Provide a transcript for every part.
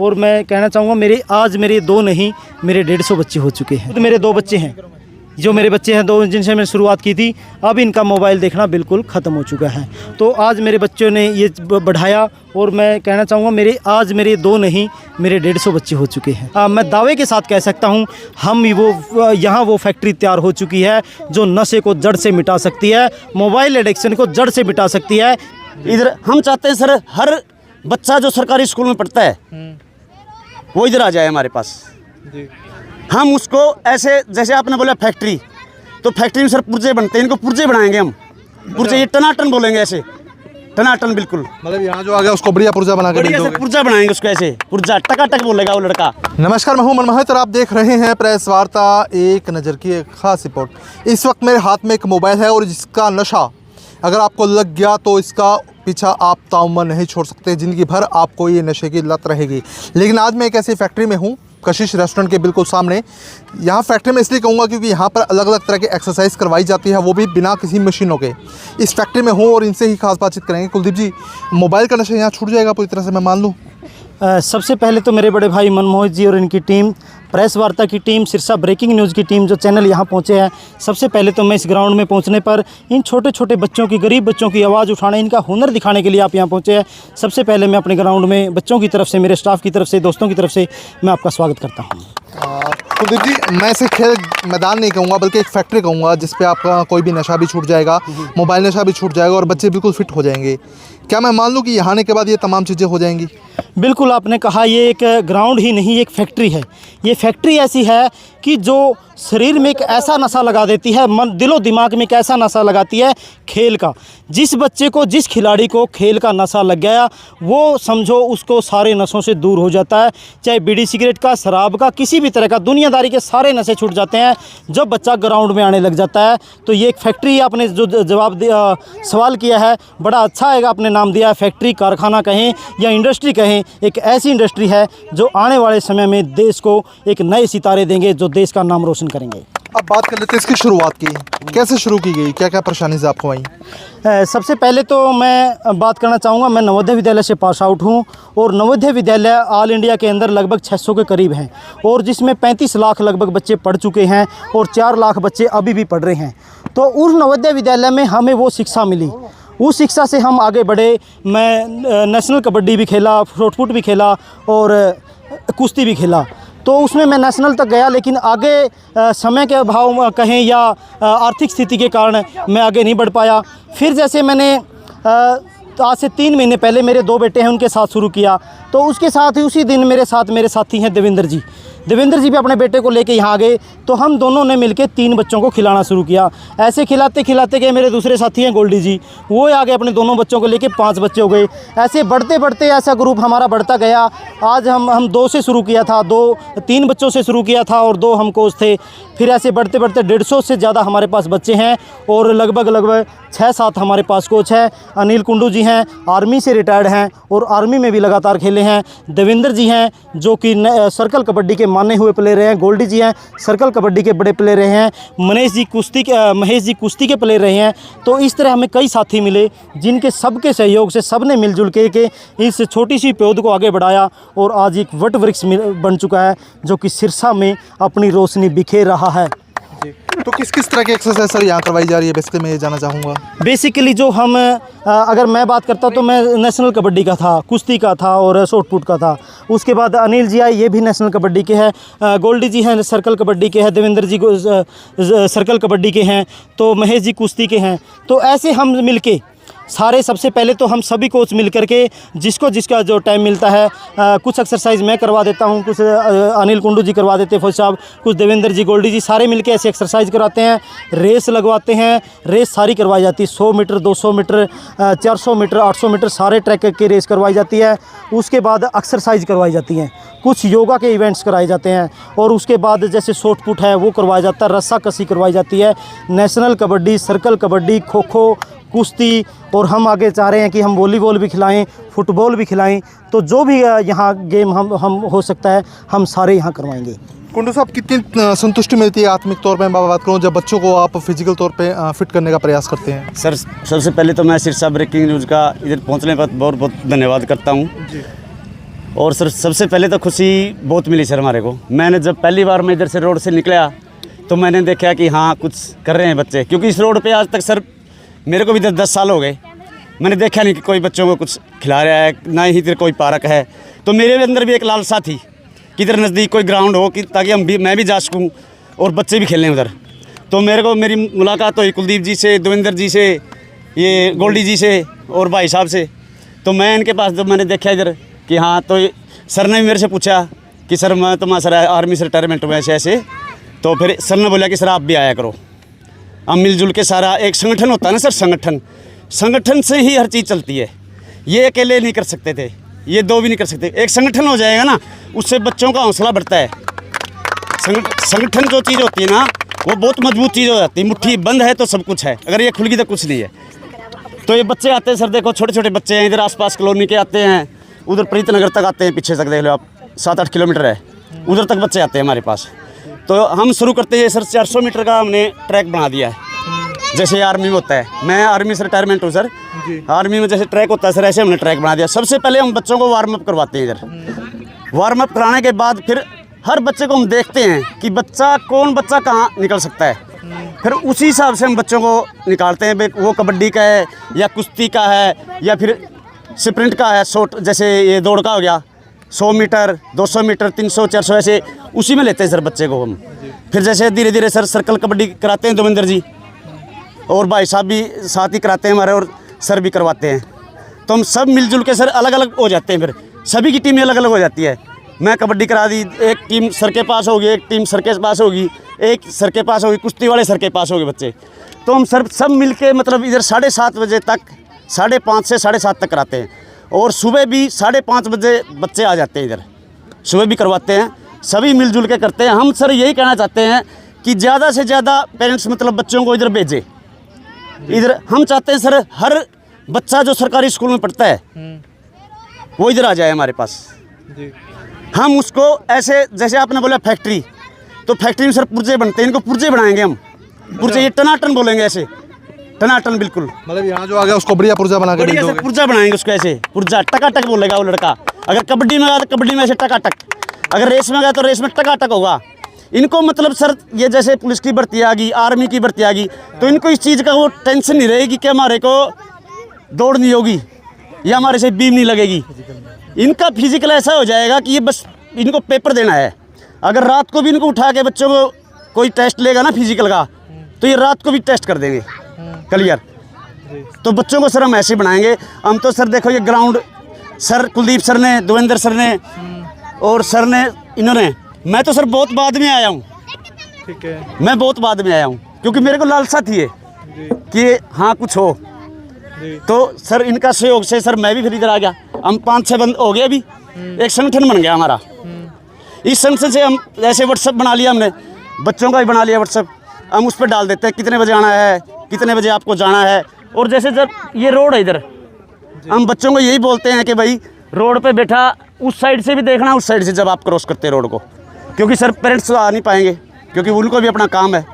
और मैं कहना चाहूँगा मेरे 2 नहीं मेरे 150 बच्चे हो चुके हैं। तो मेरे 2 बच्चे हैं, जो मेरे बच्चे हैं 2 जिनसे मैंने शुरुआत की थी, अब इनका मोबाइल देखना बिल्कुल ख़त्म हो चुका है। तो आज मेरे बच्चों ने ये बढ़ाया और मैं कहना चाहूँगा मेरे 2 नहीं मेरे 150 बच्चे हो चुके हैं। मैं दावे के साथ कह सकता हूँ यहाँ वो फैक्ट्री तैयार हो चुकी है जो नशे को जड़ से मिटा सकती है, मोबाइल एडिक्शन को जड़ से मिटा सकती है। इधर हम चाहते हैं सर, हर बच्चा जो सरकारी स्कूल में पढ़ता है वो इधर आ जाए हमारे पास। हम उसको ऐसे, जैसे आपने बोला फैक्ट्री, तो फैक्ट्री में सर पुर्जे बनते हैं, इनको पुर्जे बनाएंगे हम। पुर्जे ये टनाटन बोलेंगे, ऐसे टनाटन बिल्कुल। मतलब यहाँ जो आ गया उसको बढ़िया पुर्जा बना के बढ़िया से पुर्जा बनाएंगे उसको, ऐसे पुर्जा टकाटक बोलेगा वो लड़का। नमस्कार, मैं हूं मनमोहित और आप देख रहे हैं प्रेस वार्ता एक नज़र की एक खास रिपोर्ट। इस वक्त मेरे हाथ में एक मोबाइल है और जिसका नशा अगर आपको लग गया तो इसका पीछा आप ताउम्र नहीं छोड़ सकते, ज़िंदगी भर आपको ये नशे की लत रहेगी। लेकिन आज मैं एक ऐसी फैक्ट्री में हूँ, कशिश रेस्टोरेंट के बिल्कुल सामने। यहाँ फैक्ट्री में इसलिए कहूँगा क्योंकि यहाँ पर अलग अलग तरह की एक्सरसाइज करवाई जाती है, वो भी बिना किसी मशीनों के। इस फैक्ट्री में हूँ और इनसे ही खास बातचीत करेंगे। कुलदीप जी, मोबाइल का नशा यहाँ छूट जाएगा पूरी तरह से, मैं मान लूँ? सबसे पहले तो मेरे बड़े भाई मनमोहित जी और इनकी टीम, प्रेस वार्ता की टीम, सिरसा ब्रेकिंग न्यूज़ की टीम, जो चैनल यहाँ पहुँचे हैं, सबसे पहले तो मैं इस ग्राउंड में पहुँचने पर इन छोटे छोटे बच्चों की, गरीब बच्चों की आवाज़ उठाने, इनका हुनर दिखाने के लिए आप यहाँ पहुँचे हैं। सबसे पहले मैं अपने ग्राउंड में बच्चों की तरफ से, मेरे स्टाफ की तरफ से, दोस्तों की तरफ से मैं आपका स्वागत करता हूँ। कुलदीप जी, मैं इसे खेल मैदान नहीं कहूँगा बल्कि एक फैक्ट्री कहूँगा जिस पे आपका कोई भी नशा भी छूट जाएगा, मोबाइल नशा भी छूट जाएगा और बच्चे बिल्कुल फिट हो जाएंगे। क्या मैं मान लूँ कि यहाँ आने के बाद ये तमाम चीज़ें हो जाएंगी? बिल्कुल, आपने कहा, ये एक ग्राउंड ही नहीं, एक फैक्ट्री है। ये फैक्ट्री ऐसी है कि जो शरीर में एक ऐसा नशा लगा देती है, मन दिलो दिमाग में एक ऐसा नशा लगाती है खेल का। जिस बच्चे को, जिस खिलाड़ी को खेल का नशा लग गया, वो समझो उसको सारे नशों से दूर हो जाता है। चाहे बीड़ी सिगरेट का, शराब का, किसी भी तरह का, दुनियादारी के सारे नशे छूट जाते हैं जब बच्चा ग्राउंड में आने लग जाता है। तो ये एक फैक्ट्री, आपने जो जवाब दिया, सवाल किया है, बड़ा अच्छा है, आपने नाम दिया है फैक्ट्री, कारखाना कहें या इंडस्ट्री कहें। एक ऐसी इंडस्ट्री है जो आने वाले समय में देश को एक नए सितारे देंगे, जो देश का नाम रोशन करेंगे। अब बात कर लेते हैं इसकी शुरुआत की, कैसे शुरू की गई, क्या क्या परेशानी से आपको आई? सबसे पहले तो मैं बात करना चाहूँगा, मैं नवोदय विद्यालय से पास आउट हूँ और नवोदय विद्यालय ऑल इंडिया के अंदर लगभग 600 के करीब हैं और जिसमें 35 लाख लगभग बच्चे पढ़ चुके हैं और 4 लाख बच्चे अभी भी पढ़ रहे हैं। तो उस नवोदय विद्यालय में हमें वो शिक्षा मिली, उस शिक्षा से हम आगे बढ़े। मैं नेशनल कबड्डी भी खेला, शॉटपुट भी खेला और कुश्ती भी खेला। तो उसमें मैं नेशनल तक गया, लेकिन आगे समय के अभाव कहें या आर्थिक स्थिति के कारण मैं आगे नहीं बढ़ पाया। फिर जैसे मैंने आज से 3 महीने पहले मेरे 2 बेटे हैं, उनके साथ शुरू किया। तो उसके साथ ही उसी दिन मेरे साथी हैं देवेंद्र जी भी अपने बेटे को लेके यहाँ आ गए। तो हम दोनों ने मिलके 3 बच्चों को खिलाना शुरू किया। ऐसे खिलाते खिलाते गए, मेरे दूसरे साथी हैं गोल्डी जी, वो आ गए अपने दोनों बच्चों को लेके, 5 बच्चे हो गए। ऐसे बढ़ते बढ़ते ऐसा ग्रुप हमारा बढ़ता गया। आज हम 2 से शुरू किया था, 3 बच्चों से शुरू किया था और 2 हम कोच थे। फिर ऐसे बढ़ते बढ़ते 150 से ज़्यादा हमारे पास बच्चे हैं और लगभग 6-7 हमारे पास कोच हैं। अनिल कुंडू जी हैं, आर्मी से रिटायर्ड हैं और आर्मी में भी लगातार खेले हैं। देवेंद्र जी हैं जो कि सर्कल कबड्डी के माने हुए प्लेयर रहे हैं। गोल्डी जी हैं, सर्कल कबड्डी के बड़े प्लेयर रहे हैं। महेश जी कुश्ती के प्लेयर रहे हैं। तो इस तरह हमें कई साथी मिले जिनके सबके सहयोग से सब ने मिलजुल के इस छोटी सी पौध को आगे बढ़ाया और आज एक वट वृक्ष बन चुका है जो कि सिरसा में अपनी रोशनी बिखेर रहा है। तो किस किस तरह की एक्सरसाइज सर यहाँ करवाई जा रही है, बेसिकली मैं ये जानना चाहूँगा। बेसिकली जो हम अगर मैं बात करता तो मैं नेशनल कबड्डी का था, कुश्ती का था और शॉटपुट का था। उसके बाद अनिल जी आए, ये भी नेशनल कबड्डी के हैं। गोल्डी जी हैं, सर्कल कबड्डी के हैं। देवेंद्र जी सर्कल कबड्डी के हैं। तो महेश जी कुश्ती के हैं। तो ऐसे हम मिलके सारे, सबसे पहले तो हम सभी कोच मिल करके जिसका जो टाइम मिलता है, कुछ एक्सरसाइज मैं करवा देता हूँ, कुछ अनिल कुंडू जी करवा देते हैं फौज साहब, कुछ देवेंद्र जी, गोल्डी जी, सारे मिलके ऐसे एक्सरसाइज करवाते हैं। रेस लगवाते हैं, रेस सारी करवाई जाती है। 100 मीटर, 200 मीटर, 400 मीटर, 800 मीटर सारे ट्रैक की रेस करवाई जाती है। उसके बाद एक्सरसाइज करवाई जाती हैं, कुछ योगा के इवेंट्स कराए जाते हैं और उसके बाद जैसे शॉटपुट है वो करवाया जाता है, रस्सा कसी करवाई जाती है। नेशनल कबड्डी, सर्कल कबड्डी, खो खो, कुश्ती और हम आगे चाह रहे हैं कि हम वॉलीबॉल भी खिलाएं, फुटबॉल भी खिलाएं। तो जो भी यहाँ गेम हम हो सकता है हम सारे यहाँ करवाएंगे। कुंडू साहब, कितनी संतुष्टि मिलती है आत्मिक तौर पे, मैं बात करूँ, जब बच्चों को आप फिजिकल तौर पे फिट करने का प्रयास करते हैं? सर सबसे पहले तो मैं सिरसा ब्रेकिंग न्यूज़ का इधर पहुंचने पर बहुत बहुत धन्यवाद करता हूं। और सर सबसे पहले तो खुशी बहुत मिली सर हमारे को। मैंने जब पहली बार मैं इधर से रोड से निकला तो मैंने देखा कि हाँ कुछ कर रहे हैं बच्चे, क्योंकि इस रोड पे आज तक सर मेरे को भी 10 साल हो गए, मैंने देखा नहीं कि कोई बच्चों को कुछ खिला रहा है, ना ही इधर कोई पार्क है। तो मेरे अंदर भी एक लालसा थी कि इधर नज़दीक कोई ग्राउंड हो कि ताकि मैं भी जा सकूँ और बच्चे भी खेलें उधर। तो मेरी मुलाकात हुई कुलदीप जी से, देवेंद्र जी से, ये गोल्डी जी से और भाई साहब से। तो मैं इनके पास जब मैंने देखा इधर कि हाँ, तो सर ने भी मेरे से पूछा कि सर मैं तुम्हारा सर आर्मी से रिटायरमेंट हुआ ऐसे। तो फिर सर ने बोला कि सर आप भी आया करो, हम मिलजुल के सारा एक संगठन होता है ना सर, संगठन से ही हर चीज़ चलती है। ये अकेले नहीं कर सकते थे, ये दो भी नहीं कर सकते। एक संगठन हो जाएगा ना, उससे बच्चों का हौसला बढ़ता है। संगठन जो चीज़ होती है ना, वो बहुत मजबूत चीज़ हो जाती है। मुट्ठी बंद है तो सब कुछ है, अगर ये खुल गई तो कुछ नहीं है। तो ये बच्चे आते हैं सर, देखो छोटे छोटे बच्चे हैं, इधर आसपास कॉलोनी के आते हैं, उधर प्रीतनगर तक आते हैं, पीछे तक देख लो आप, 7-8 किलोमीटर है, उधर तक बच्चे आते हैं हमारे पास। तो हम शुरू करते हैं सर, 400 मीटर का हमने ट्रैक बना दिया है, जैसे आर्मी में होता है। मैं आर्मी से रिटायरमेंट हूँ सर, आर्मी में जैसे ट्रैक होता है सर, ऐसे हमने ट्रैक बना दिया। सबसे पहले हम बच्चों को वार्म अप करवाते हैं इधर। वार्म अप कराने के बाद फिर हर बच्चे को हम देखते हैं कि कौन बच्चा कहाँ निकल सकता है, फिर उसी हिसाब से हम बच्चों को निकालते हैं। वो कबड्डी का है या कुश्ती का है या फिर स्प्रिंट का है, शॉर्ट जैसे ये दौड़ का हो गया, 100 मीटर, 200 मीटर, 300, 400, ऐसे उसी में लेते हैं सर बच्चे को हम। फिर जैसे धीरे धीरे सर सर्कल कबड्डी कराते हैं देवेंद्र जी, और भाई साहब भी साथ ही कराते हैं हमारे, और सर भी करवाते हैं। तो हम सब मिलजुल के सर अलग अलग हो जाते हैं, फिर सभी की टीमें अलग अलग हो जाती है। मैं कबड्डी करा दी, एक टीम सर के पास होगी, एक टीम सर के पास होगी, एक सर के पास होगी, कुश्ती वाले सर के पास होंगे बच्चे। तो हम सर सब मिल के मतलब इधर 7:30 बजे तक, 5:30 से 7:30 तक कराते हैं। और सुबह भी 5:30 बजे बच्चे आ जाते हैं इधर, सुबह भी करवाते हैं, सभी मिलजुल के करते हैं। हम सर यही कहना चाहते हैं कि ज़्यादा से ज़्यादा पेरेंट्स मतलब बच्चों को इधर भेजें। इधर हम चाहते हैं सर हर बच्चा जो सरकारी स्कूल में पढ़ता है वो इधर आ जाए हमारे पास। हम उसको ऐसे, जैसे आपने बोला फैक्ट्री, तो फैक्ट्री में सर पुर्जे बनते हैं, इनको पुर्जे बनाएंगे हम, पुर्जे ये टनाटन बोलेंगे, ऐसे टनाटन बिल्कुल। मतलब यहाँ जो आ गया उसको बढ़िया पुर्जा बना के बढ़िया से पुर्जा बनाएंगे उसको, ऐसे पुर्जा टकाटक बोलेगा वो लड़का। अगर कबड्डी में गया तो कबड्डी में ऐसे टकाटक, अगर रेस में गया तो रेस में टकाटक होगा। इनको मतलब सर ये जैसे पुलिस की भर्ती आ गई, आर्मी की भर्ती आ गई, तो इनको इस चीज़ का वो टेंशन नहीं रहेगी कि हमारे को दौड़ नहीं होगी या हमारे से बीम नहीं लगेगी। इनका फिजिकल ऐसा हो जाएगा कि ये बस इनको पेपर देना है। अगर रात को भी इनको उठा के बच्चों को कोई टेस्ट लेगा ना फिजिकल का, तो ये रात को भी टेस्ट कर देंगे क्लियर। तो बच्चों को सर हम ऐसे बनाएंगे। हम तो सर देखो ये ग्राउंड सर कुलदीप सर ने, देवेंद्र सर ने और सर ने, इन्होंने, मैं तो सर बहुत बाद में आया हूँ। ठीक है, मैं बहुत बाद में आया हूँ क्योंकि मेरे को लालसा थी ये कि हाँ कुछ हो। तो सर इनका सहयोग से सर मैं भी फिर इधर आ गया। हम 5-6 बंद हो गए, अभी एक संगठन बन गया हमारा। इस संगठन से हम ऐसे व्हाट्सअप बना लिया, हमने बच्चों का भी बना लिया व्हाट्सअप। हम उस पर डाल देते हैं कितने बजे आना है, कितने बजे आपको जाना है। और जैसे जब ये रोड है इधर, हम बच्चों को यही बोलते हैं कि भाई रोड पे बैठा उस साइड से भी देखना, उस साइड से जब आप क्रॉस करते हैं रोड को, क्योंकि सर पेरेंट्स तो आ नहीं पाएंगे क्योंकि उनको भी अपना काम है।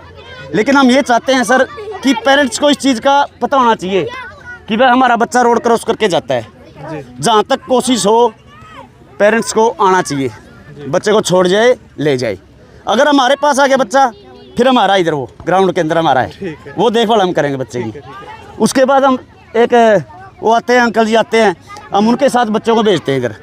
लेकिन हम ये चाहते हैं सर कि पेरेंट्स को इस चीज़ का पता होना चाहिए कि भाई हमारा बच्चा रोड क्रॉस करके जाता है। जहाँ तक कोशिश हो पेरेंट्स को आना चाहिए, बच्चे को छोड़ जाए ले जाए। अगर हमारे पास आ गया बच्चा, फिर हमारा इधर वो ग्राउंड के अंदर हमारा है, वो देखभाल हम करेंगे बच्चे की। उसके बाद हम एक वो आते हैं अंकल जी आते हैं, हम उनके साथ बच्चों को भेजते हैं इधर,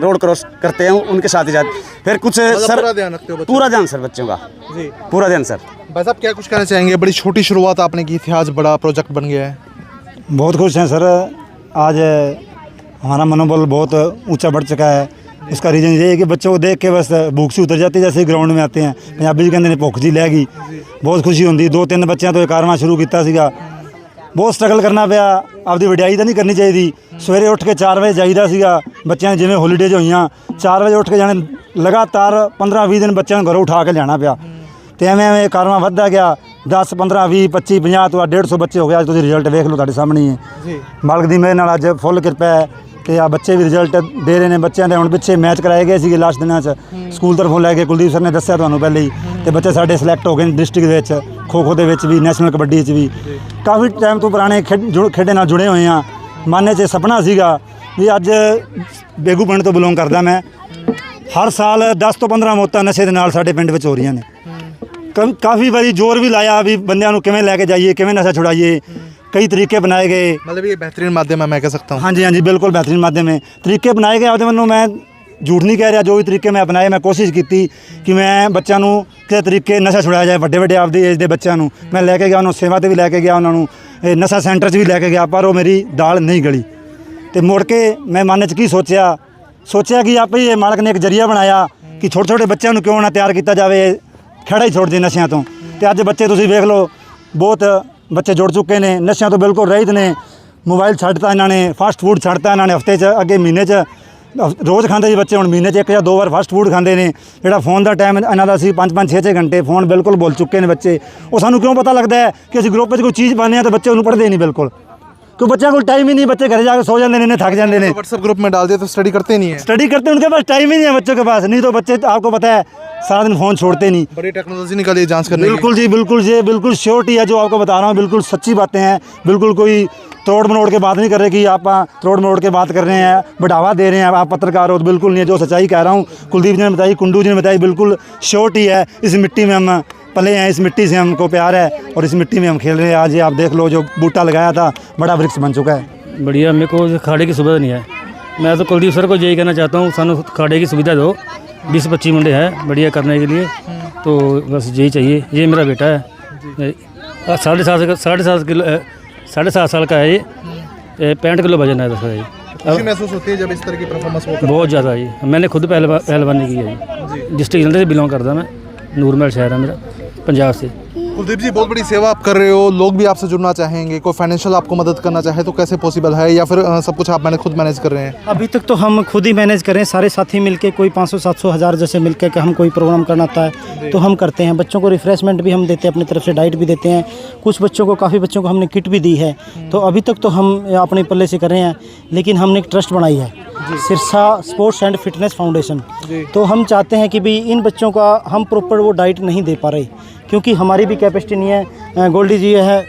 रोड क्रॉस करते हैं उनके साथ ही जाते। फिर कुछ सर पूरा ध्यान रखते हो? पूरा ध्यान सर बच्चों का, जी पूरा ध्यान सर। भाई साहब क्या कुछ कहना चाहेंगे? बड़ी छोटी शुरुआत आपने की थी, आज बड़ा प्रोजेक्ट बन गया है। बहुत खुश हैं सर, आज हमारा मनोबल बहुत ऊंचा बढ़ चुका है। इसका रीज़न ये है कि बच्चों को देख के बस भूख सी उतर जाती है, जैसे ग्राउंड में आते हैं। पंजाबी जी कहते हैं भुख जी लैगी, बहुत खुशी होती। 2-3 बच्चों तो ये कारवां शुरू किया सीगा, बहुत स्ट्रगल करना पिया। आपकी वडियाई तो नहीं करनी चाहिए। सवेरे उठ के 4 बजे जाईदा सीगा, बच्चों जिवें हॉलीडेज हुई 4 बजे उठ के जाने, लगातार 15-20 दिन बच्चों घरों उठा के लियाना पिया। तो एवें एवें कारवां वधदा गया, 10, 15, 20, 25, 50 तो 150 बच्चे हो गए। अज तुसीं रिजल्ट वेख लो, तुहाडे सामने ही है। मालक दी मेहर नाल अज फुल किरपा है ते आ बच्चे भी रिजल्ट दे रहे हैं। बच्चों के हुण पिछे मैच कराए गए सी लास्ट दिनों स्कूल तरफों लैके, कुलदीप सर ने दस्सिया तुहानूं पहले ही। तो बच्चे साडे सिलैक्ट हो गए डिस्ट्रिक्ट खो खो दे भी, नैशनल कबड्डी भी। काफ़ी टाइम तो पुराने खेडे नाल जुड़े हुए हैं। मन च सपना सीगा ਵੀ ਅੱਜ ਬੇਗੂ ਪਿੰਡ ਤੋਂ ਬਿਲੋਂਗ ਕਰਦਾ ਮੈਂ। ਹਰ ਸਾਲ 10 ਤੋਂ 15 ਮੌਤਾਂ ਨਸ਼ੇ ਦੇ ਨਾਲ ਸਾਡੇ ਪਿੰਡ ਵਿੱਚ ਹੋ ਰਹੀਆਂ ਨੇ। ਕਾਫੀ ਵਾਰੀ ਜ਼ੋਰ ਵੀ ਲਾਇਆ ਵੀ ਬੰਦਿਆਂ ਨੂੰ ਕਿਵੇਂ ਲੈ ਕੇ ਜਾਈਏ, ਕਿਵੇਂ ਨਸ਼ਾ ਛੁਡਾਈਏ, कई तरीके बनाए गए। मतलब ये बेहतरीन माध्यम है, मैं कह सकता हूँ। हाँ जी, हाँ जी, बिल्कुल बेहतरीन माध्यम है। तरीके बनाए गए ਉਹਦੇ ਮੈਨੂੰ ਮੈਂ ਝੂਠ ਨਹੀਂ ਕਹਿ ਰਿਹਾ, ਜੋ ਵੀ ਤਰੀਕੇ ਮੈਂ ਅਪਣਾਏ, ਮੈਂ ਕੋਸ਼ਿਸ਼ ਕੀਤੀ ਕਿ ਮੈਂ ਬੱਚਿਆਂ ਨੂੰ ਕਿਸੇ ਤਰੀਕੇ ਨਸ਼ਾ ਛੁਡਾਇਆ ਜਾਏ। ਵੱਡੇ ਵੱਡੇ ਆਪਦੀ ਏਜ ਦੇ ਬੱਚਿਆਂ ਨੂੰ ਮੈਂ ਲੈ ਕੇ ਗਿਆ, ਉਹਨਾਂ ਸੇਵਾ ਤੇ ਵੀ ਲੈ ਕੇ ਗਿਆ, ਉਹਨਾਂ ਨੂੰ ਨਸ਼ਾ ਸੈਂਟਰ 'ਚ ਵੀ ਲੈ ਕੇ ਗਿਆ, ਪਰ ਉਹ ਮੇਰੀ ਦਾਲ ਨਹੀਂ ਗਲੀ। ਤੇ ਮੁੜ ਕੇ ਮੈਂ ਮਨ 'ਚ ਕੀ ਸੋਚਿਆ ਕਿ ਆਪੇ ਇਹ ਮਾਲਕ ਨੇ ਇੱਕ ਜਰੀਆ ਬਣਾਇਆ ਕਿ ਛੋਟੇ ਛੋਟੇ ਬੱਚਿਆਂ ਨੂੰ ਕਿਉਂ ਨਾ ਤਿਆਰ ਕੀਤਾ ਜਾਵੇ, ਖੜਾ ਹੀ ਛੋੜ ਦੇ ਨਸ਼ਿਆਂ ਤੋਂ। ਤੇ ਅੱਜ ਬੱਚੇ ਤੁਸੀਂ ਵੇਖ ਲਓ, ਬਹੁਤ ਬੱਚੇ ਜੁੜ ਚੁੱਕੇ ਨੇ, ਨਸ਼ਿਆਂ ਤੋਂ ਬਿਲਕੁਲ ਰਹਿਤ ਨੇ। ਮੋਬਾਈਲ ਛੱਡਤਾ ਇਹਨਾਂ ਨੇ, ਫਾਸਟ ਫੂਡ ਛੱਡਤਾ ਇਹਨਾਂ ਨੇ। ਹਫਤੇ 'ਚ ਅੱਗੇ ਮਹੀਨੇ 'ਚ ਰੋਜ਼ ਖਾਂਦੇ ਸੀ ਬੱਚੇ, ਹੁਣ ਮਹੀਨੇ 'ਚ 1 ਜਾਂ 2 ਵਾਰ ਫਾਸਟ ਫੂਡ ਖਾਂਦੇ ਨੇ। ਜਿਹੜਾ ਫੋਨ ਦਾ ਟਾਈਮ ਇਹਨਾਂ ਦਾ ਸੀ 5-5 6-6 ਘੰਟੇ, ਫੋਨ ਬਿਲਕੁਲ ਭੁੱਲ ਚੁੱਕੇ ਨੇ ਬੱਚੇ। ਉਹ ਸਾਨੂੰ ਕਿਉਂ ਪਤਾ ਲੱਗਦਾ ਹੈ ਕਿ ਅਸੀਂ ਗਰੁੱਪ 'ਚ ਕੋਈ ਚੀਜ਼ ਪਾਉਂਦੇ ਹਾਂ ਤਾਂ ਬੱਚੇ ਉਹਨੂੰ ਪੜ੍ਹਦੇ ਨਹੀਂ ਬਿਲਕੁਲ, क्यों बच्चों को टाइम ही नहीं। बच्चे घर जाकर सो जाते हैं, थक जाते हैं। व्हाट्सएप ग्रुप में डाल दिया तो स्टडी करते नहीं है। स्टडी करते हैं, उनके पास टाइम ही नहीं है बच्चों के पास। नहीं तो बच्चे आपको पता है सारा दिन फ़ोन छोड़ते नहीं। बड़ी टेक्नोलॉजी निकाली है जांच करने की। बिल्कुल जी, बिल्कुल जी, बिल्कुल श्योरिटी है जो आपको बता रहा हूँ, बिल्कुल सच्ची बातें हैं। बिल्कुल कोई तोड़ मरोड़ के बात नहीं कर रहे कि आप तोड़ मरोड़ के बात कर रहे हैं, बढ़ावा दे रहे हैं, आप पत्रकार हो, तो बिल्कुल नहीं है। जो सच्चाई कह रहा हूँ, कुलदीप जी ने बताई, कुंडू जी ने बताई, बिल्कुल श्योरिटी है। इस मिट्टी में हम पले हैं, इस मिट्टी से हमको प्यार है और इस मिट्टी में हम खेल रहे हैं। आज ये आप देख लो, जो बूटा लगाया था बड़ा वृक्ष बन चुका है। बढ़िया। मेरे को खाड़े की सुविधा नहीं है। मैं तो कुलदीप सर को यही कहना चाहता हूँ, सानू खाड़े की सुविधा दो। 20-25 मुंडे हैं बढ़िया करने के लिए, तो बस यही चाहिए। ये मेरा बेटा है, 7.5 साल का है ये, 65 किलो वजन है इसका। ये खुशी महसूस होती है जब इस तरह की परफॉर्मेंस होती है? बहुत ज़्यादा जी। मैंने खुद पहलवानी की है जी। डिस्ट्रिक्ट जलंधर से बिलोंग करता मैं, नूरमहल शहर है मेरा, पंजाब से। कुलदीप जी, बहुत बड़ी सेवा आप कर रहे हो, लोग भी आपसे जुड़ना चाहेंगे, कोई फाइनेंशियल आपको मदद करना चाहे तो कैसे पॉसिबल है, या फिर सब कुछ आप खुद मैनेज कर रहे हैं? अभी तक तो हम खुद ही मैनेज करें, सारे साथी मिलके कोई 500-700 हज़ार जैसे मिलके कि हम कोई प्रोग्राम करना होता है तो हम करते हैं। बच्चों को रिफ्रेशमेंट भी हम देते हैं, अपनी तरफ से डाइट भी देते हैं। कुछ बच्चों को, काफ़ी बच्चों को हमने किट भी दी है। तो अभी तक तो हम अपने पल्ले से कर रहे हैं, लेकिन हमने एक ट्रस्ट बनाई है, Sirsa sports and fitness foundation. तो हम चाहते हैं कि भाई इन बच्चों का हम प्रॉपर वो डाइट नहीं दे पा रहे, क्योंकि हमारी भी कैपेसिटी नहीं है। गोल्डी जी है,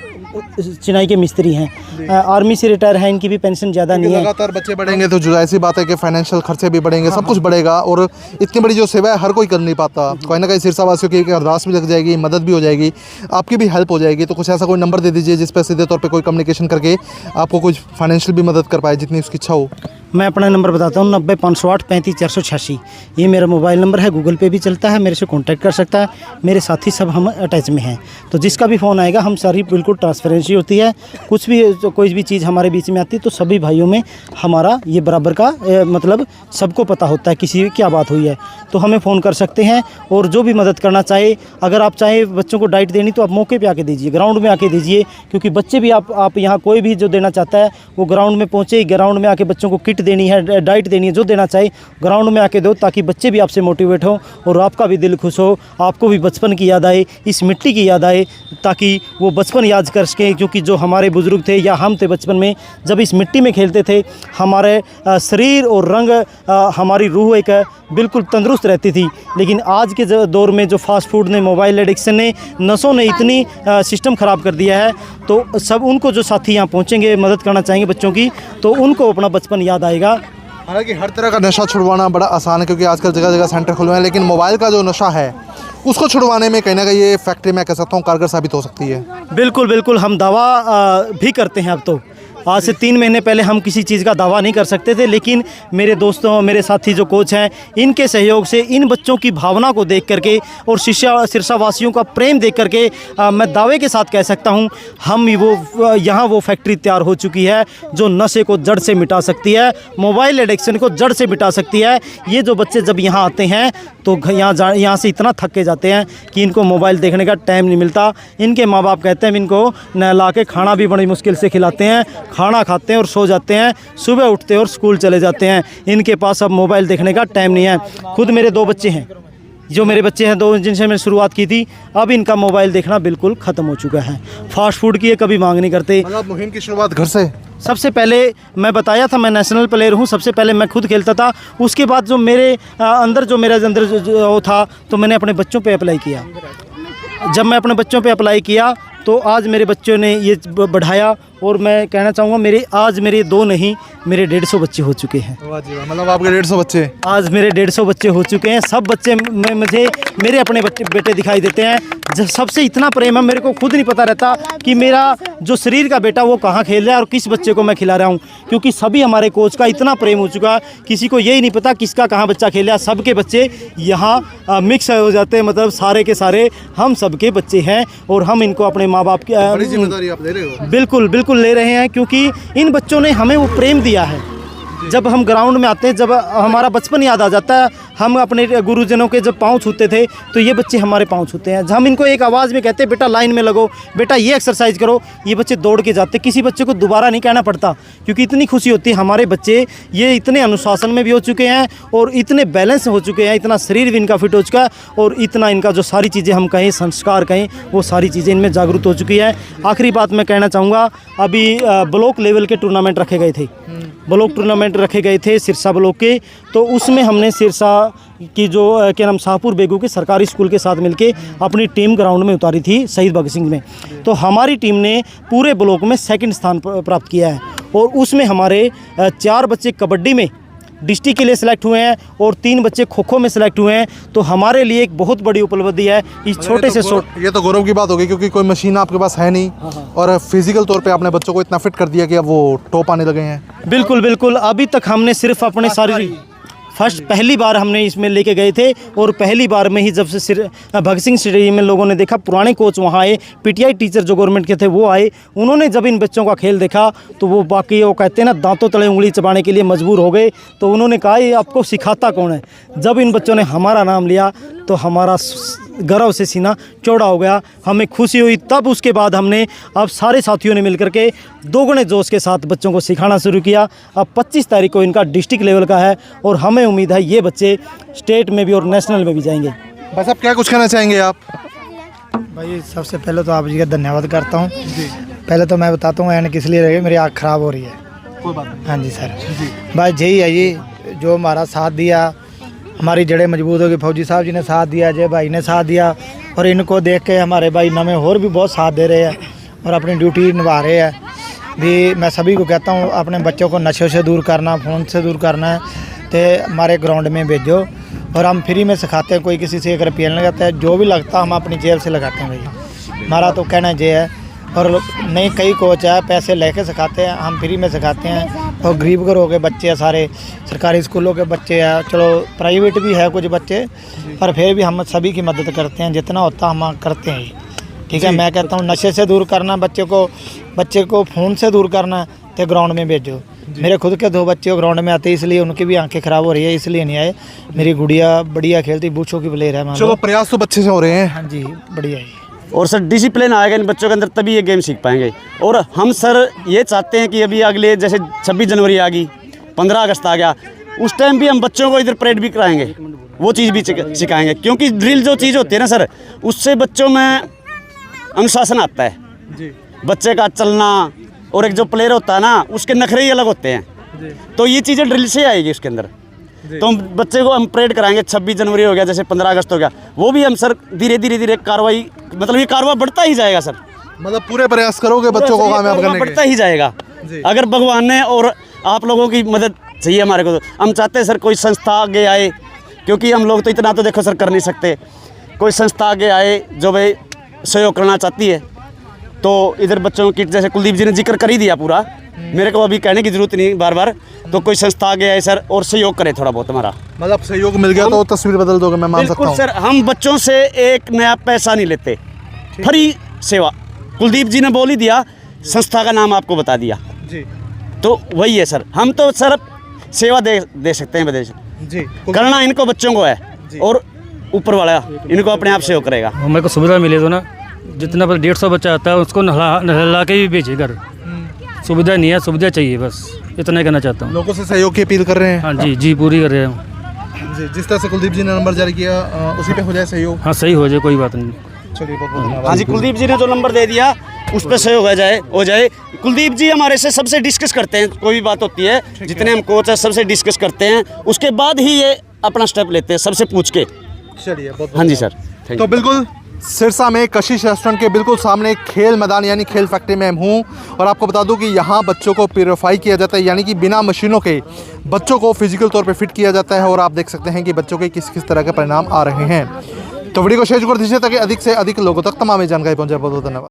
चिनाई के मिस्त्री हैं, आर्मी से रिटायर हैं, इनकी भी पेंशन ज़्यादा नहीं है। लगातार बच्चे बढ़ेंगे तो जो ऐसी बात है कि फाइनेंशियल खर्चे भी बढ़ेंगे, सब कुछ बढ़ेगा। और इतनी बड़ी जो सेवा है हर कोई कर नहीं पाता। कोई ना कहीं सिरसा वासियों की अरदास भी लग जाएगी, मदद भी हो जाएगी, आपकी भी हेल्प हो जाएगी। तो कुछ ऐसा कोई नंबर दे दीजिए जिस पर सीधे तौर पर कोई कम्युनिकेशन करके आपको कुछ फाइनेंशियल भी मदद कर पाए, जितनी उसकी इच्छा हो। मैं अपना नंबर बताता हूँ, 90-508 35-486। ये मेरा मोबाइल नंबर है, गूगल पे भी चलता है, मेरे से कांटेक्ट कर सकता है। मेरे साथी सब हम अटैच में हैं, तो जिसका भी फ़ोन आएगा हम सारी बिल्कुल ट्रांसपेरेंसी होती है। कुछ भी तो कोई भी चीज़ हमारे बीच में आती है तो सभी भाइयों में हमारा ये बराबर का मतलब सबको पता होता है किसी की क्या बात हुई है, तो हमें फ़ोन कर सकते हैं। और जो भी मदद करना चाहे, अगर आप चाहें बच्चों को डाइट देनी तो आप मौके पे आके दीजिए, ग्राउंड में आके दीजिए, क्योंकि बच्चे भी आप यहाँ कोई भी जो देना चाहता है वो ग्राउंड में पहुँचे, ग्राउंड में आके बच्चों को किट देनी है, डाइट देनी है, जो देना चाहे ग्राउंड में आके दो, ताकि बच्चे भी आपसे मोटिवेट हो और आपका भी दिल खुश हो, आपको भी बचपन की याद आए, इस मिट्टी की याद आए, ताकि वो बचपन याद कर सकें। क्योंकि जो हमारे बुज़ुर्ग थे या हम थे बचपन में, जब इस मिट्टी में खेलते थे, हमारे शरीर और रंग, हमारी रूह एक बिल्कुल तंदुरुस्त रहती थी। लेकिन आज के दौर में जो फास्ट फूड ने, मोबाइल एडिक्शन ने, नशों ने इतनी सिस्टम ख़राब कर दिया है, तो सब उनको जो साथी यहाँ पहुँचेंगे, मदद करना चाहेंगे बच्चों की, तो उनको अपना बचपन याद आएगा। हालांकि हर तरह का नशा छुड़वाना बड़ा आसान है, क्योंकि आजकल जगह जगह सेंटर खुले हैं, लेकिन मोबाइल का जो नशा है उसको छुड़वाने में कहीं ना कहीं ये फैक्ट्री, मैं कह सकता हूँ, कारगर साबित हो सकती है। बिल्कुल बिल्कुल, हम दावा भी करते हैं। अब तो आज से 3 महीने पहले हम किसी चीज़ का दावा नहीं कर सकते थे, लेकिन मेरे दोस्तों, मेरे साथी जो कोच हैं, इनके सहयोग से, इन बच्चों की भावना को देख करके और सिरसा वासियों का प्रेम देख करके मैं दावे के साथ कह सकता हूं, हम यहाँ वो फैक्ट्री तैयार हो चुकी है जो नशे को जड़ से मिटा सकती है, मोबाइल एडिक्शन को जड़ से मिटा सकती है। ये जो बच्चे जब यहाँ आते हैं तो यहाँ से इतना थक के जाते हैं कि इनको मोबाइल देखने का टाइम नहीं मिलता। इनके माँ बाप कहते हैं इनको नहला के खाना भी बड़ी मुश्किल से खिलाते हैं, खाना खाते हैं और सो जाते हैं, सुबह उठते हैं और स्कूल चले जाते हैं। इनके पास अब मोबाइल देखने का टाइम नहीं है। खुद मेरे 2 बच्चे हैं, जो मेरे बच्चे हैं 2, जिनसे मैंने शुरुआत की थी, अब इनका मोबाइल देखना बिल्कुल ख़त्म हो चुका है। फास्ट फूड की ये कभी मांग नहीं करते। मतलब मुहिम की शुरुआत घर से? सबसे पहले मैं बताया था, मैं नेशनल प्लेयर हूँ, सबसे पहले मैं खुद खेलता था। उसके बाद जो मेरे अंदर जो था, तो मैंने अपने बच्चों पे अप्लाई किया। जब मैं अपने बच्चों पे अप्लाई किया तो आज मेरे बच्चों ने ये बढ़ाया और मैं कहना चाहूँगा आज मेरे 2 नहीं, मेरे 150 बच्चे हो चुके हैं। वाह जी वाह, मतलब आपके 150 बच्चे? आज मेरे 150 बच्चे हो चुके हैं। सब बच्चे मुझे मेरे अपने बेटे दिखाई देते हैं। सबसे इतना प्रेम है, मेरे को खुद नहीं पता रहता कि मेरा जो शरीर का बेटा वो कहाँ खेल रहा है और किस बच्चे को मैं खिला रहा हूँ, क्योंकि सभी हमारे कोच का इतना प्रेम हो चुका है, किसी को यही नहीं पता किसका कहाँ बच्चा खेल रहा है। सबके बच्चे यहाँ मिक्स हो जाते हैं, मतलब सारे के सारे हम सबके बच्चे हैं और हम इनको अपने माँ बाप की बड़ी जिम्मेदारी आप ले रहे हो। बिल्कुल बिल्कुल ले रहे हैं, क्योंकि इन बच्चों ने हमें वो प्रेम दिया है। जब हम ग्राउंड में आते हैं, जब हमारा बचपन याद आ जाता है, हम अपने गुरुजनों के जब पाँव छूते थे तो ये बच्चे हमारे पाँव छूते हैं। हम इनको एक आवाज़ में कहते हैं बेटा लाइन में लगो, बेटा ये एक्सरसाइज करो, ये बच्चे दौड़ के जाते। किसी बच्चे को दोबारा नहीं कहना पड़ता, क्योंकि इतनी खुशी होती है। हमारे बच्चे ये इतने अनुशासन में भी हो चुके हैं और इतने बैलेंस हो चुके हैं, इतना शरीर भी इनका फिट हो चुका है और इतना इनका जो सारी चीज़ें हम कहें, संस्कार कहें, वो सारी चीज़ें इनमें जागरूक हो चुकी है। आखिरी बात मैं कहना चाहूँगा, अभी ब्लॉक लेवल के टूर्नामेंट रखे गए थे, ब्लॉक टूर्नामेंट रखे गए थे सिरसा ब्लॉक के, तो उसमें हमने सिरसा की जो क्या नाम शाहपुर बेगू के सरकारी स्कूल के साथ मिलके अपनी टीम ग्राउंड में उतारी थी शहीद भगत सिंह में। तो हमारी टीम ने पूरे ब्लॉक में 2nd स्थान प्राप्त किया है और उसमें हमारे 4 बच्चे कबड्डी में डिस्ट्रिक्ट के लिए सिलेक्ट हुए हैं और 3 बच्चे खो खो में सिलेक्ट हुए हैं। तो हमारे लिए एक बहुत बड़ी उपलब्धि है इस छोटे से ये तो गौरव की बात होगी, क्योंकि कोई मशीन आपके पास है नहीं और फिजिकल तौर पे आपने बच्चों को इतना फिट कर दिया कि अब वो टॉप आने लगे हैं। बिल्कुल बिल्कुल। अभी तक हमने सिर्फ अपने शारीरिक पहली बार हमने इसमें लेके गए थे और पहली बार में ही जब से भगत सिंह स्टेडियम में लोगों ने देखा, पुराने कोच वहाँ आए, पीटीआई टीचर जो गवर्नमेंट के थे वो आए, उन्होंने जब इन बच्चों का खेल देखा तो वो बाकी वो कहते हैं ना दांतों तले उंगली चबाने के लिए मजबूर हो गए। तो उन्होंने कहा ये आपको सिखाता कौन है। जब इन बच्चों ने हमारा नाम लिया तो हमारा गर्व से सीना चौड़ा हो गया, हमें खुशी हुई। तब उसके बाद हमने अब सारे साथियों ने मिलकर के दोगुने जोश के साथ बच्चों को सिखाना शुरू किया। अब 25 तारीख को इनका डिस्ट्रिक्ट लेवल का है और हमें उम्मीद है ये बच्चे स्टेट में भी और नेशनल में भी जाएंगे। बस आप क्या कुछ कहना चाहेंगे आप? भाई सबसे पहले तो आप जी का धन्यवाद करता हूँ। पहले तो मैं बताता हूँ एनक किस लिए रही, मेरी आँख ख़राब हो रही है। कोई बात नहीं। हाँ जी सर, बस यही है जी, जो हमारा साथ दिया, हमारी जड़ें मजबूत होगी। फौजी साहब जी ने साथ दिया, अजय भाई ने साथ दिया और इनको देख के हमारे भाई नवे और भी बहुत साथ दे रहे हैं और अपनी ड्यूटी निभा रहे हैं भी। मैं सभी को कहता हूँ अपने बच्चों को नशे से दूर करना, फ़ोन से दूर करना है तो हमारे ग्राउंड में भेजो और हम फ्री में सिखाते हैं। कोई किसी से 1 रुपया नहीं लगाता है, जो भी लगता हम अपनी जेब से लगाते हैं भैया। हमारा तो कहना ये है। और नहीं, कई कोच है पैसे लेके सिखाते हैं, हम फ्री में सिखाते हैं। और गरीब घरों के बच्चे हैं, सारे सरकारी स्कूलों के बच्चे हैं, चलो प्राइवेट भी है कुछ बच्चे, पर फिर भी हम सभी की मदद करते हैं, जितना होता हम करते हैं। ठीक है, मैं कहता हूँ नशे से दूर करना बच्चे को फ़ोन से दूर करना तो ग्राउंड में भेजो। मेरे खुद के 2 बच्चे ग्राउंड में आते, इसलिए उनकी भी आंखें ख़राब हो रही है, इसलिए नहीं आए। मेरी गुड़िया बढ़िया खेलती, बूचों की प्लेयर है। चलो प्रयास तो बच्चे से हो रहे हैं। हाँ जी, बढ़िया है। और सर डिसिप्लिन आएगा इन बच्चों के अंदर तभी ये गेम सीख पाएंगे। और हम सर ये चाहते हैं कि अभी अगले जैसे 26 जनवरी आ गई, 15 अगस्त आ गया, उस टाइम भी हम बच्चों को इधर परेड भी कराएंगे, वो चीज़ भी सिखाएंगे। क्योंकि ड्रिल जो चीज़ होती है ना सर, उससे बच्चों में अनुशासन आता है जी। बच्चे का चलना और एक जो प्लेयर होता है ना, उसके नखरे ही अलग होते हैं जी। तो ये चीज़ें ड्रिल से आएगी उसके अंदर। तो हम बच्चे को हम परेड कराएंगे। 26 जनवरी हो गया, जैसे 15 अगस्त हो गया, वो भी हम सर धीरे कार्रवाई, मतलब ये कार्रवाई बढ़ता ही जाएगा सर। मतलब पूरे प्रयास करोगे बच्चों को कामयाब करने के? बढ़ता ही जाएगा अगर भगवान ने और आप लोगों की मदद चाहिए हमारे को। हम चाहते हैं सर कोई संस्था आगे आए, क्योंकि हम लोग तो इतना तो देखो सर कर नहीं सकते। कोई संस्था आगे आए जो भाई सहयोग करना चाहती है, तो इधर बच्चों की जैसे कुलदीप जी ने जिक्र कर ही दिया पूरा, मेरे को अभी कहने की जरूरत नहीं बार बार। तो कोई संस्था आगे आए सर और सहयोग करे थोड़ा बहुत हमारा, मतलब सहयोग मिल गया तो तस्वीर बदल दोगे, मैं मान सकता हूँ सर। हम बच्चों से एक नया पैसा नहीं लेते, फ्री सेवा। कुलदीप जी ने बोल ही दिया, संस्था का नाम आपको बता दिया जी, तो वही है सर। हम तो सर सेवा दे सकते हैं विदेश जी, करना इनको बच्चों को है और ऊपर वाला इनको अपने आप सहयोग करेगा। हमें को सुविधा मिले तो ना, जितना पर 150 बच्चा आता है उसको नहला के भी भेजे घर। सुविधा नहीं है, सुविधा चाहिए, बस इतना ही कहना चाहता हूँ। लोगों से सहयोग की अपील कर रहे हैं? हाँ जी जी, पूरी कर रहे हैं जी। जिस तरह से कुलदीप जी ने नंबर जारी किया, उसी पे हो जाए सहयोग? हाँ, सही हो जाए, कोई बात नहीं। चलिए, बहुत बहुत धन्यवाद। हाँ जी, कुलदीप जी ने जो नंबर दे दिया उस पर सहयोग हो जाए। कुलदीप जी हमारे से सबसे डिस्कस करते हैं, कोई भी बात होती है, जितने हम कोच हैं सबसे डिस्कस करते हैं, उसके बाद ही ये अपना स्टेप लेते हैं, सबसे पूछ के। चलिए, बहुत हाँ जी सर। तो बिल्कुल सिरसा में कशिश रेस्टोरेंट के बिल्कुल सामने एक खेल मैदान यानी खेल फैक्ट्री में हूँ और आपको बता दूं कि यहाँ बच्चों को प्योरीफाई किया जाता है, यानी कि बिना मशीनों के बच्चों को फिजिकल तौर पे फिट किया जाता है और आप देख सकते हैं कि बच्चों के किस किस तरह के परिणाम आ रहे हैं। तो वीडियो को शेयर कर दीजिए ताकि अधिक से अधिक लोगों तक तमाम जानकारी पहुँचे। बहुत बहुत धन्यवाद।